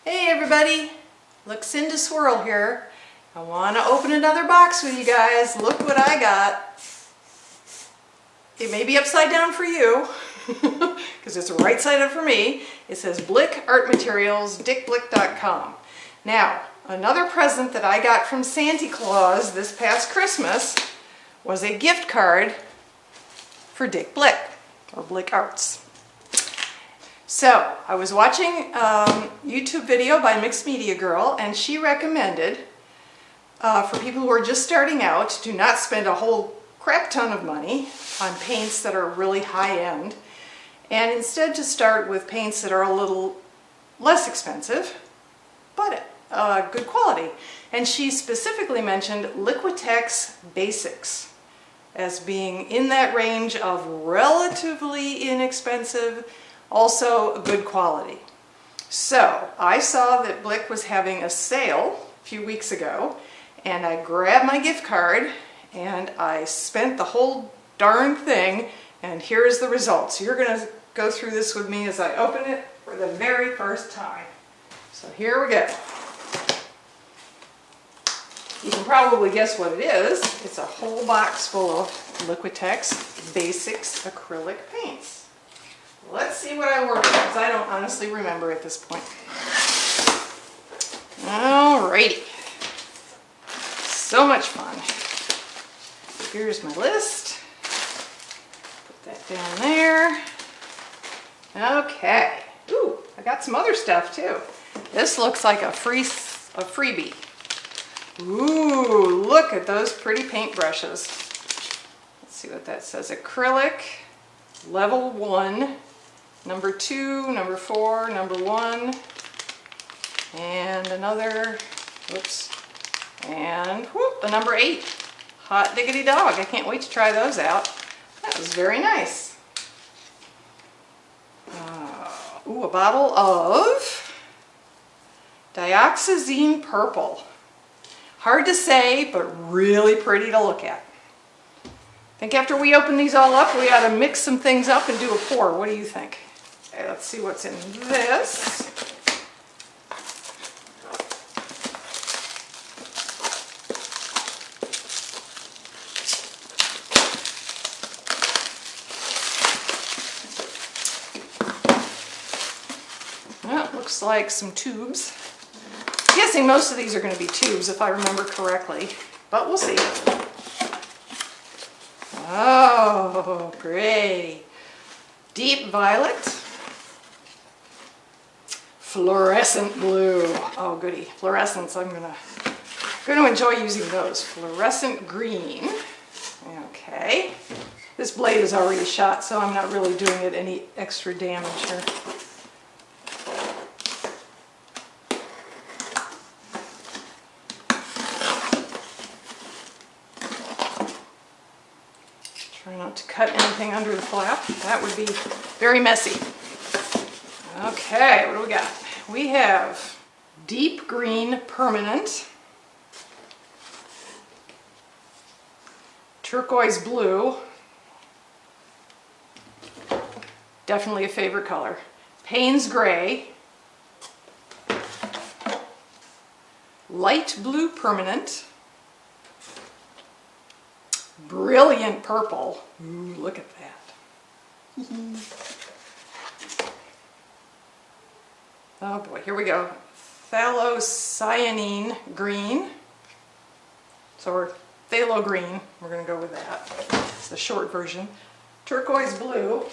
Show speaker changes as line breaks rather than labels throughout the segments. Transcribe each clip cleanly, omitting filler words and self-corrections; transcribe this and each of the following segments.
Hey everybody, Luxinda Swirl here. I want to open another box with you guys. Look what I got. It may be upside down for you, because it's right side up for me. It says Blick Art Materials, dickblick.com. Now, another present that I got from Santa Claus this past Christmas was a gift card for Dick Blick, or Blick Arts. So, I was watching a YouTube video by Mixed Media Girl, and she recommended for people who are just starting out, do not spend a whole crap ton of money on paints that are really high-end, and instead to start with paints that are a little less expensive, but good quality. And she specifically mentioned Liquitex Basics as being in that range of relatively inexpensive, also good quality. So I saw that Blick was having a sale a few weeks ago, and I grabbed my gift card and I spent the whole darn thing, and here's the results. You're going to go through this with me as I open it for the very first time. So here we go. You can probably guess what it is. It's a whole box full of Liquitex Basics acrylic paints. Let's see what I ordered, because I don't honestly remember at this point. Alrighty. So much fun. Here's my list. Put that down there. Okay. Ooh, I got some other stuff too. This looks like a freebie. Ooh, look at those pretty paint brushes. Let's see what that says. Acrylic, level 1. Number 2, number 4, number 1, and another, whoops, and whoop, the number 8. Hot diggity dog. I can't wait to try those out. That was very nice. Ooh, a bottle of dioxazine purple. Hard to say, but really pretty to look at. I think after we open these all up, we ought to mix some things up and do a pour. What do you think? Okay, let's see what's in this. Well, it looks like some tubes. I'm guessing most of these are going to be tubes if I remember correctly, but we'll see. Oh, great. Deep violet. Fluorescent blue. Oh goody, fluorescents. I'm gonna enjoy using those. Fluorescent green. Okay. This blade is already shot, so I'm not really doing it any extra damage here. Try not to cut anything under the flap. That would be very messy. Okay, what do we got? We have deep green permanent, turquoise blue, definitely a favorite color, Payne's gray, light blue permanent, brilliant purple. Ooh, look at that. Oh boy, here we go. Phthalocyanine green. Or phthalo green. We're going to go with that. It's the short version. Turquoise blue.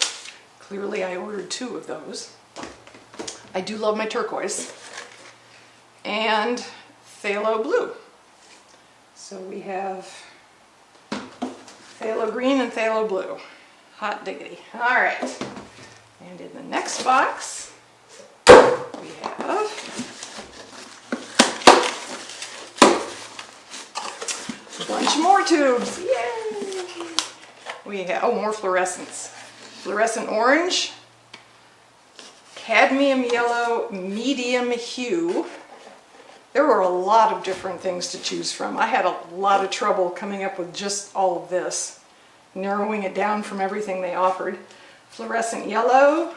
Clearly I ordered 2 of those. I do love my turquoise. And phthalo blue. So we have phthalo green and phthalo blue. Hot diggity. Alright. And in the next box, we have a bunch more tubes. Yay! We have, oh, more fluorescents. Fluorescent orange, cadmium yellow, medium hue. There were a lot of different things to choose from. I had a lot of trouble coming up with just all of this, narrowing it down from everything they offered. Fluorescent yellow,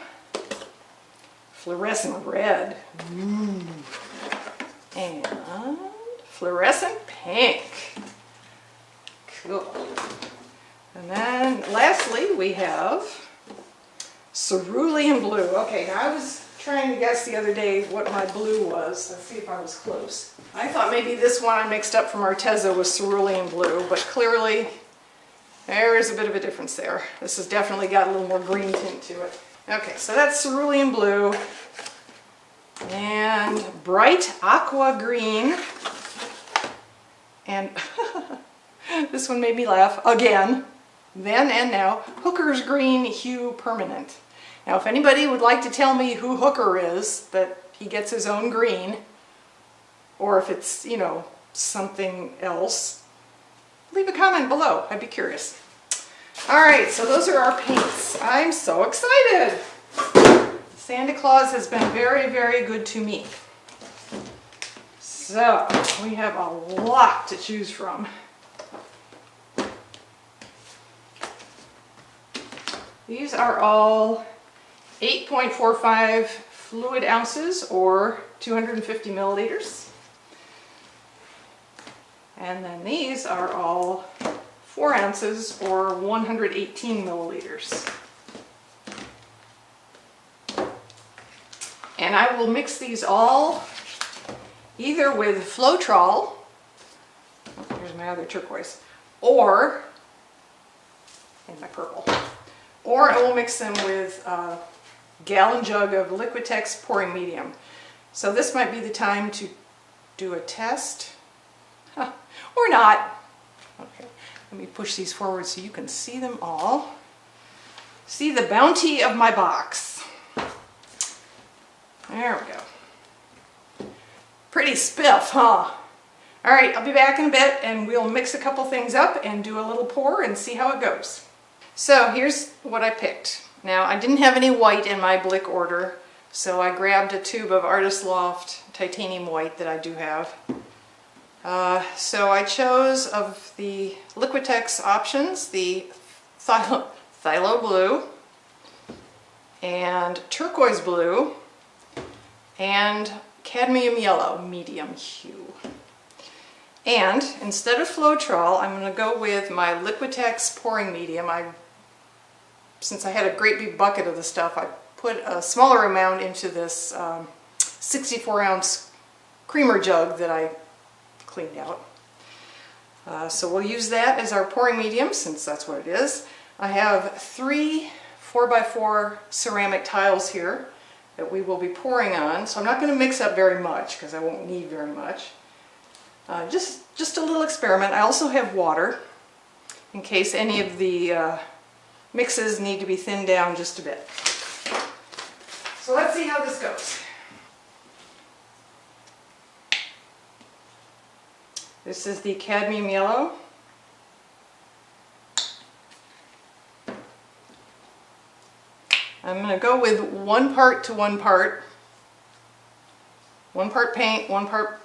fluorescent red. And fluorescent pink. Cool. And then lastly we have cerulean blue. Okay, now I was trying to guess the other day what my blue was. Let's see if I was close. I thought maybe this one I mixed up from Arteza was cerulean blue, but clearly there is a bit of a difference there. This has definitely got a little more green tint to it. Okay, so that's cerulean blue and bright aqua green. And this one made me laugh again. Then and now, Hooker's Green Hue Permanent. Now if anybody would like to tell me who Hooker is, that he gets his own green, or if it's, you know, something else, leave a comment below. I'd be curious. Alright, so those are our paints. I'm so excited! Santa Claus has been very, very good to me. So, we have a lot to choose from. These are all 8.45 fluid ounces or 250 milliliters. And then these are all 4 ounces or 118 milliliters. And I will mix these all either with Floetrol, oh, here's my other turquoise, or, and my purple, or I will mix them with a gallon jug of Liquitex pouring medium. So this might be the time to do a test, or not. Okay, let me push these forward so you can see them all. See the bounty of my box. There we go. Pretty spiff, huh? All right, I'll be back in a bit and we'll mix a couple things up and do a little pour and see how it goes. So here's what I picked. Now I didn't have any white in my Blick order, so I grabbed a tube of Artist Loft titanium white that I do have. So I chose of the Liquitex options the Phthalo Blue and Turquoise Blue and Cadmium Yellow medium hue. And instead of Floetrol, I'm going to go with my Liquitex pouring medium. Since I had a great big bucket of the stuff, I put a smaller amount into this 64-ounce creamer jug that I cleaned out. So we'll use that as our pouring medium, since that's what it is. I have 3 4x4 ceramic tiles here that we will be pouring on, so I'm not going to mix up very much because I won't need very much. Just a little experiment. I also have water in case any of the mixes need to be thinned down just a bit. So let's see how this goes. This is the cadmium yellow. I'm going to go with 1 part to 1 part. 1 part paint, 1 part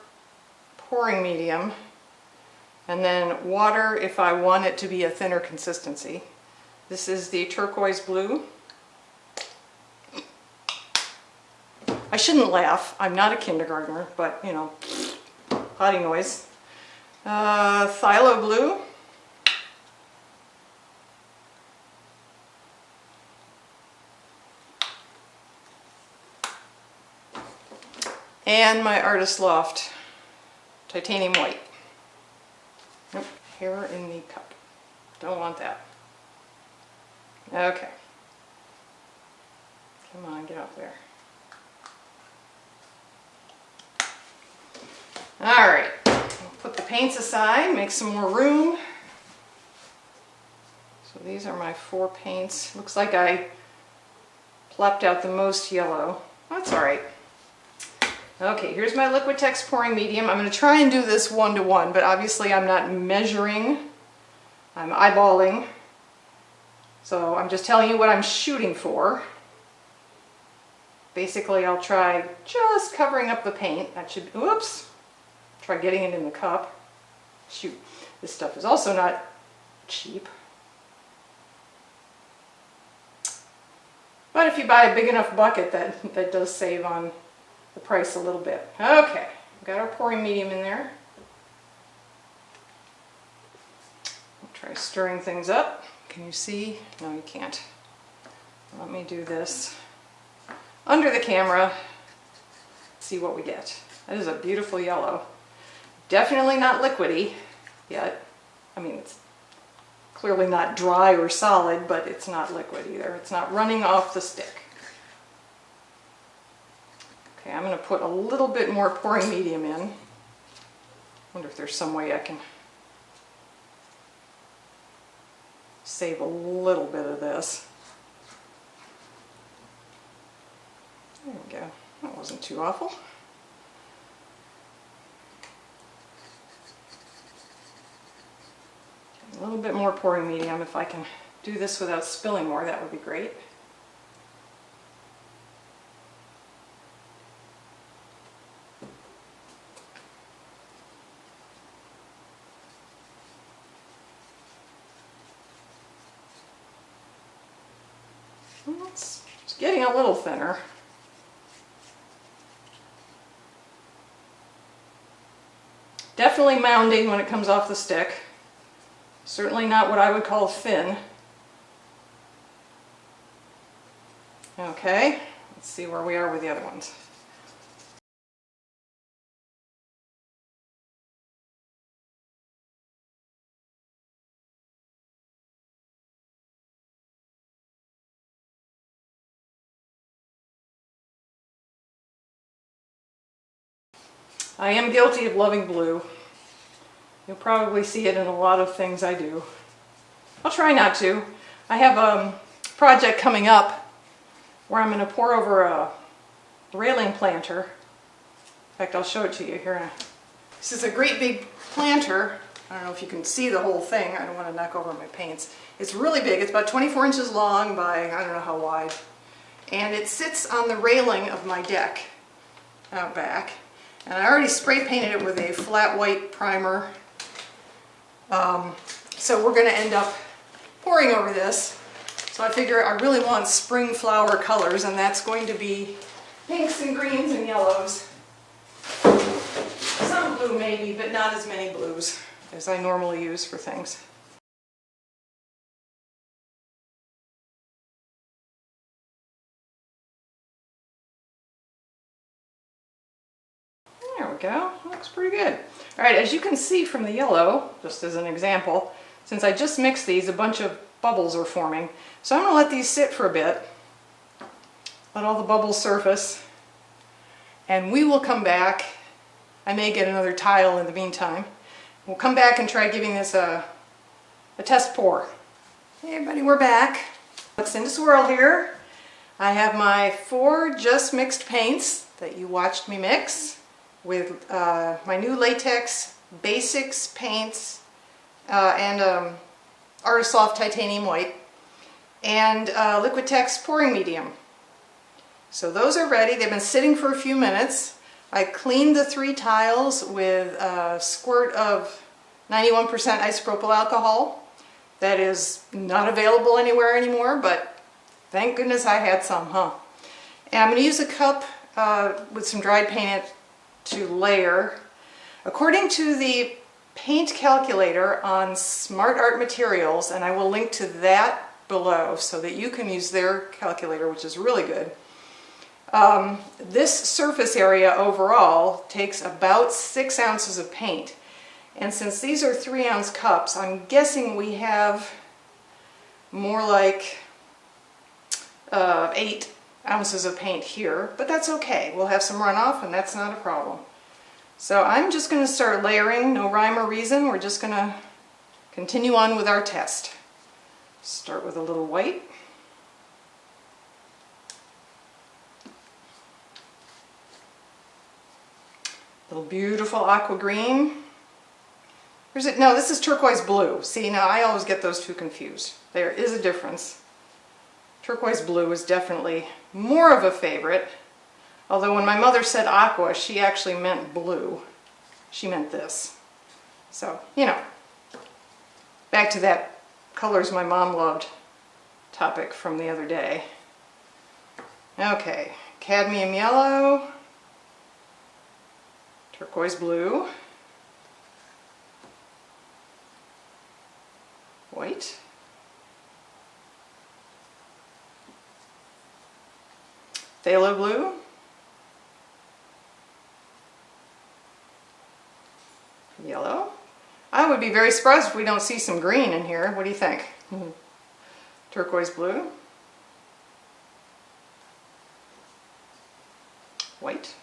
pouring medium, and then water if I want it to be a thinner consistency. This is the turquoise blue. I shouldn't laugh, I'm not a kindergartner, but you know, potty noise. Phthalo blue. And my Artist Loft titanium white. Nope, hair in the cup. Don't want that. Okay. Come on, get up there. Alright, we'll put the paints aside, make some more room. So these are my 4 paints. Looks like I plopped out the most yellow. That's alright. Okay, here's my Liquitex pouring medium. I'm going to try and do this 1-to-1, but obviously I'm not measuring. I'm eyeballing. So I'm just telling you what I'm shooting for. Basically, I'll try just covering up the paint. That should, whoops, try getting it in the cup. Shoot, this stuff is also not cheap. But if you buy a big enough bucket, that does save on the price a little bit. Okay, we've got our pouring medium in there. I'll try stirring things up. Can you see? No, you can't. Let me do this under the camera. See what we get. That is a beautiful yellow. Definitely not liquidy yet. I mean, it's clearly not dry or solid, but it's not liquid either. It's not running off the stick. Okay, I'm going to put a little bit more pouring medium in. Wonder if there's some way I can save a little bit of this. There we go. That wasn't too awful. A little bit more pouring medium. If I can do this without spilling more, that would be great. It's getting a little thinner. Definitely mounding when it comes off the stick. Certainly not what I would call thin. Okay, let's see where we are with the other ones. I am guilty of loving blue. You'll probably see it in a lot of things I do. I'll try not to. I have a project coming up where I'm going to pour over a railing planter. In fact, I'll show it to you here. This is a great big planter. I don't know if you can see the whole thing. I don't want to knock over my paints. It's really big. It's about 24 inches long by I don't know how wide. And it sits on the railing of my deck out back. And I already spray painted it with a flat white primer. So we're going to end up pouring over this. So I figure I really want spring flower colors, and that's going to be pinks and greens and yellows. Some blue maybe, but not as many blues as I normally use for things. There we go. Looks pretty good. All right, as you can see from the yellow, just as an example, since I just mixed these, a bunch of bubbles are forming. So I'm going to let these sit for a bit, let all the bubbles surface, and we will come back. I may get another tile in the meantime. We'll come back and try giving this a test pour. Hey everybody, we're back. Luxinda Swirl here. I have my 4 just mixed paints that you watched me mix with my new Liquitex Basics paints and Artist Soft Titanium White and Liquitex pouring medium. So those are ready. They've been sitting for a few minutes. I cleaned the 3 tiles with a squirt of 91% isopropyl alcohol. That is not available anywhere anymore, but thank goodness I had some, huh? And I'm going to use a cup with some dried paint to layer. According to the paint calculator on Smart Art Materials, and I will link to that below so that you can use their calculator, which is really good. This surface area overall takes about 6 ounces of paint. And since these are 3-ounce cups, I'm guessing we have more like 8 ounces of paint here, but that's okay. We'll have some runoff and that's not a problem. So I'm just going to start layering, no rhyme or reason. We're just going to continue on with our test. Start with a little white. Little beautiful aqua green. No, this is turquoise blue. See, now I always get those two confused. There is a difference. Turquoise blue is definitely more of a favorite. Although when my mother said aqua, she actually meant blue. She meant this. So, you know, back to that colors my mom loved topic from the other day. Okay, cadmium yellow, turquoise blue, white, phthalo blue, yellow. I would be very surprised if we don't see some green in here. What do you think? Turquoise blue, white.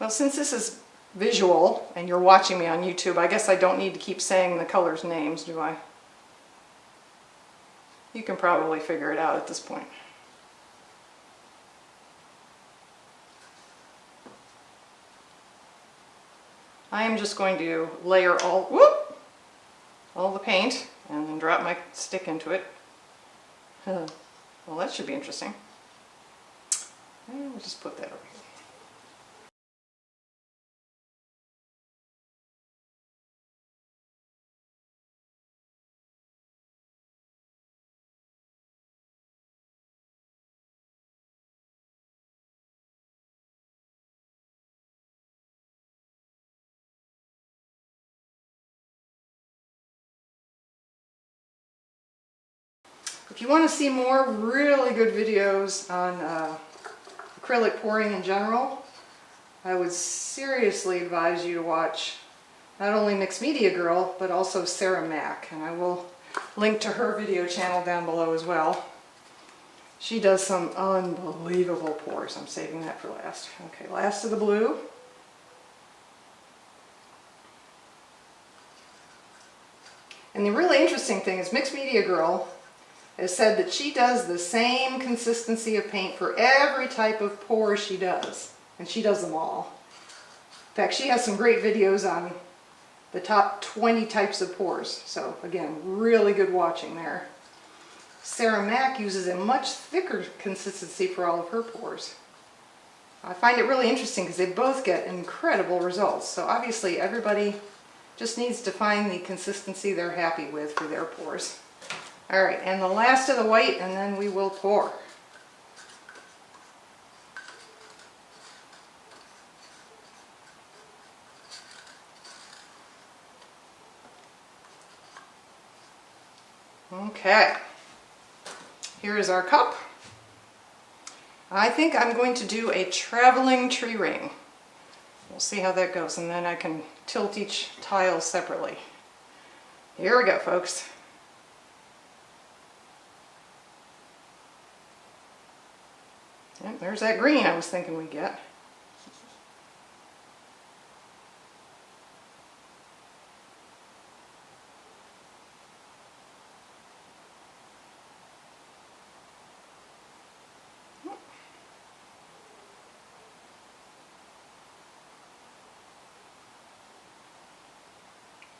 Well, since this is visual and you're watching me on YouTube, I guess I don't need to keep saying the colors' names, do I? You can probably figure it out at this point. I am just going to layer all the paint and then drop my stick into it. Well, that should be interesting. And we'll just put that over here. If you want to see more really good videos on acrylic pouring in general, I would seriously advise you to watch not only Mixed Media Girl, but also Sarah Mack, and I will link to her video channel down below as well. She does some unbelievable pours. I'm saving that for last. Okay, last of the blue. And the really interesting thing is Mixed Media Girl has said that she does the same consistency of paint for every type of pour she does. And she does them all. In fact, she has some great videos on the top 20 types of pours. So again, really good watching there. Sarah Mack uses a much thicker consistency for all of her pours. I find it really interesting because they both get incredible results. So obviously everybody just needs to find the consistency they're happy with for their pours. All right, and the last of the white, and then we will pour. Okay, here is our cup. I think I'm going to do a traveling tree ring. We'll see how that goes, and then I can tilt each tile separately. Here we go, folks. Yep, there's that green I was thinking we'd get.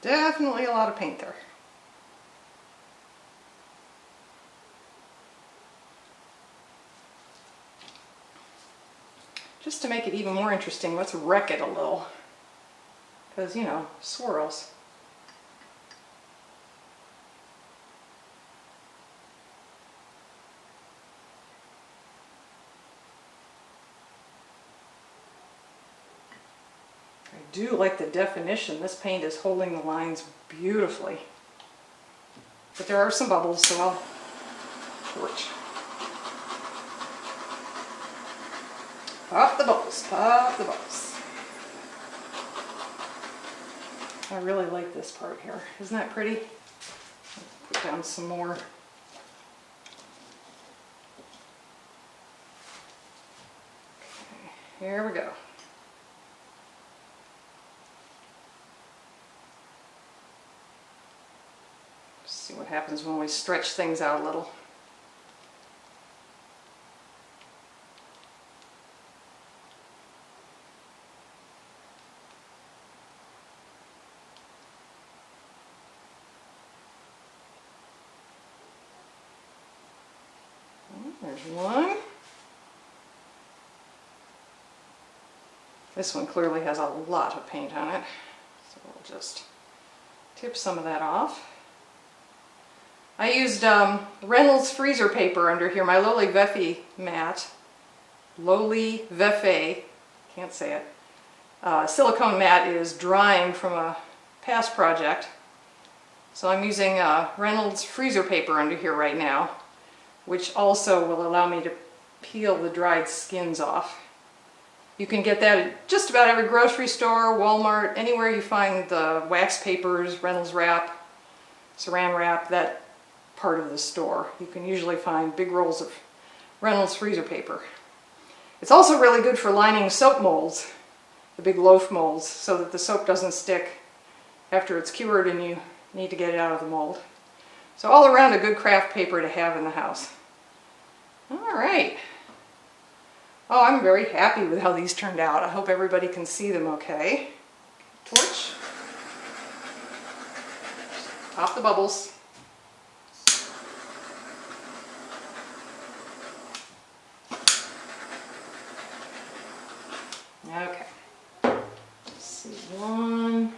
Definitely a lot of paint there. Just to make it even more interesting, let's wreck it a little. Because, you know, swirls. I do like the definition. This paint is holding the lines beautifully. But there are some bubbles, so I'll torch. Pop the bubbles, pop the bubbles. I really like this part here. Isn't that pretty? Put down some more. Okay, here we go. See what happens when we stretch things out a little. There's one. This one clearly has a lot of paint on it, so we'll just tip some of that off. I used Reynolds freezer paper under here, my Loli Veffy mat. Loli Veffy, can't say it. Silicone mat is drying from a past project. So I'm using Reynolds freezer paper under here right now, which also will allow me to peel the dried skins off. You can get that at just about every grocery store, Walmart, anywhere you find the wax papers, Reynolds wrap, saran wrap, that part of the store. You can usually find big rolls of Reynolds freezer paper. It's also really good for lining soap molds, the big loaf molds, so that the soap doesn't stick after it's cured and you need to get it out of the mold. So all around a good craft paper to have in the house. All right. Oh, I'm very happy with how these turned out. I hope everybody can see them okay. Torch. Pop the bubbles. Okay. Let's see, one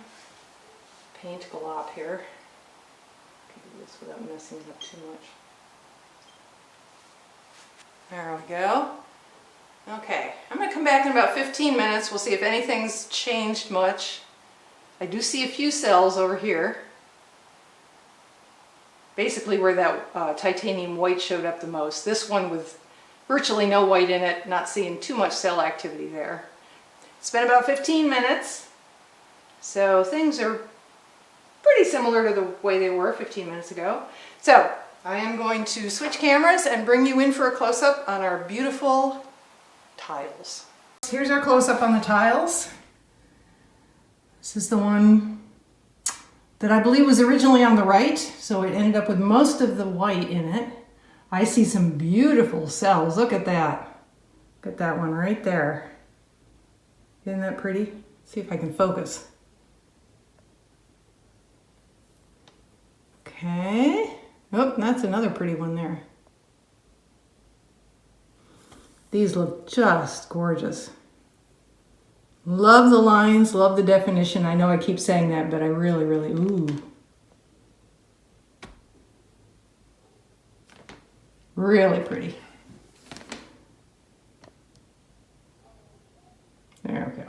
paint glop here. Do this without messing it up too much. There we go. Okay, I'm going to come back in about 15 minutes. We'll see if anything's changed much. I do see a few cells over here. Basically where that titanium white showed up the most. This one with virtually no white in it, not seeing too much cell activity there. It's been about 15 minutes, so things are pretty similar to the way they were 15 minutes ago. So I am going to switch cameras and bring you in for a close-up on our beautiful tiles. Here's our close-up on the tiles. This is the one that I believe was originally on the right, so it ended up with most of the white in it. I see some beautiful cells. Look at that. Look at that one right there. Isn't that pretty? See if I can focus. Okay. Oh, that's another pretty one there. These look just gorgeous. Love the lines, love the definition. I know I keep saying that, but I really, ooh. Really pretty. There we go.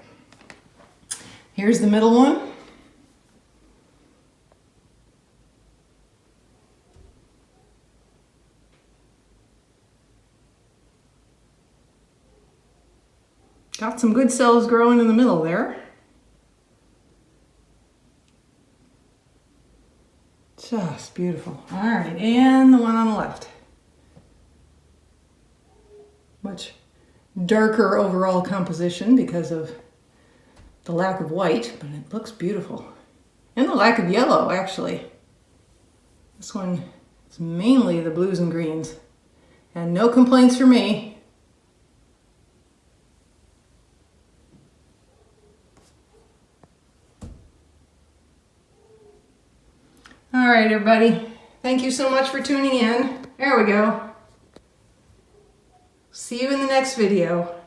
Here's the middle one. Got some good cells growing in the middle there. Just beautiful. All right, and the one on the left. Much darker overall composition because of the lack of white, but it looks beautiful. And the lack of yellow, actually. This one is mainly the blues and greens. And no complaints for me. All right, everybody. Thank you so much for tuning in. There we go. See you in the next video.